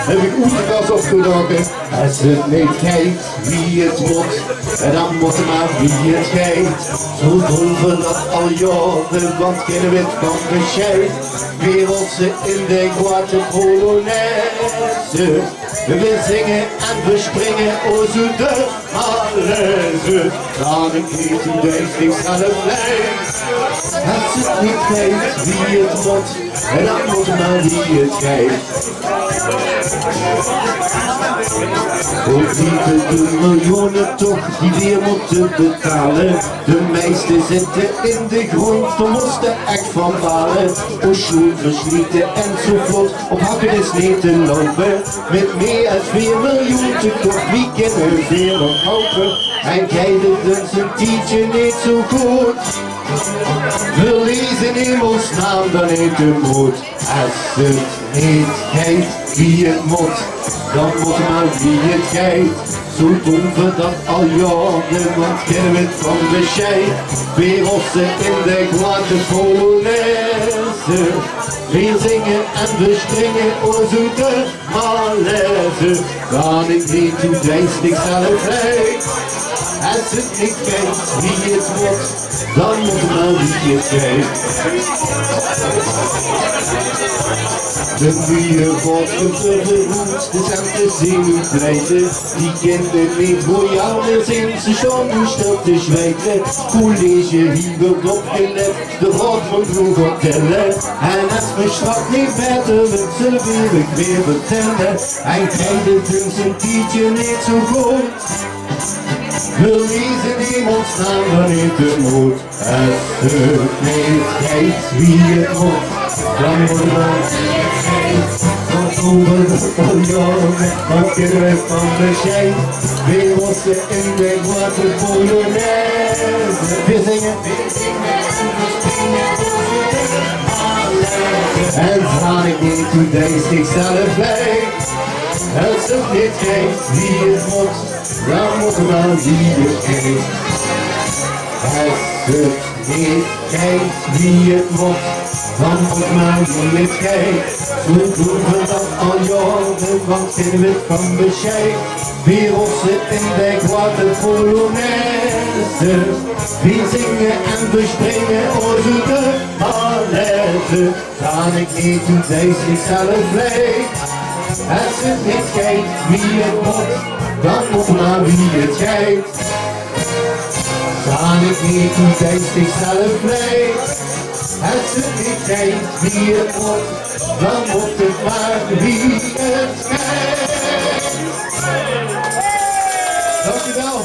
heb ik oefenkast opgedoken. Als het niet geeft wie het moet, en dan moet het maar wie het geeft. Zo doen we dat al jaren, want geen wit van bescheid. Wereldse in de grote Polonaise. We zingen en we springen, o zo de malaise. Dan ik niet hoe deze ik zelf leef. Als het niet geeft wie het moet, en dan moet maar wie het geeft. Ook niet de miljoenen toch die weer moeten betalen. De meesten zitten in de grond, we moesten echt van balen. O schoen verslieten enzovoort, op hakken is niet te lopen. Met meer dan 4 miljoen te koop, wie kunnen weer nog hopen? En kijken dus een tientje niet zo goed. We lezen in ons naam dan niet de moed. Als het niet geeft wie het moet, dan moet maar wie het geeft. Zo doen we dat al jaren, want kennen we het van bescheid. Wereldse in de grote Polonaise. We zingen en we springen, o zo de malaise. Kan ik niet hoe deze ik zelf weet. Als het niet geeft wie het moet, dan moet maar wie het geeft. De muur wordt geverroerd, de centen zenuwvreten. Die kinderen niet voor jou meer zien, ze stonden stil te zweten. College hier wordt opgelet, de rot van vroeger tellen. En als we straks niet beter wordt, zullen we weer vertellen. En krijgt het dus een tientje niet zo goed. We lezen in ons naam dan niet de moed. Als het niet geeft wie het moet, dan moet maar wie het geeft. Want over de jaren, wat kunnen we van bescheid. Wereldse in de grote Polonaise. We zingen en springen. En vraag ik niet hoe deze zichzelf weet. Als het niet geeft wie het moet, dan moet maar wie het geeft. Als het niet geeft wie het moet, dan moet maar wie het geeft. Zo doen we dat al jaren, want geen wit van bescheid. Wereldse in de grote Polonaise. We zingen en we springen, o zo de malaise. Kan ik niet hoe deze zichzelf weet. Als het niet geeft wie het moet, dan moet maar wie het geeft. Kan ik niet hoe deze zichzelf weet. Als het niet geeft wie het moet, dan moet het maar wie het geeft. Dankjewel.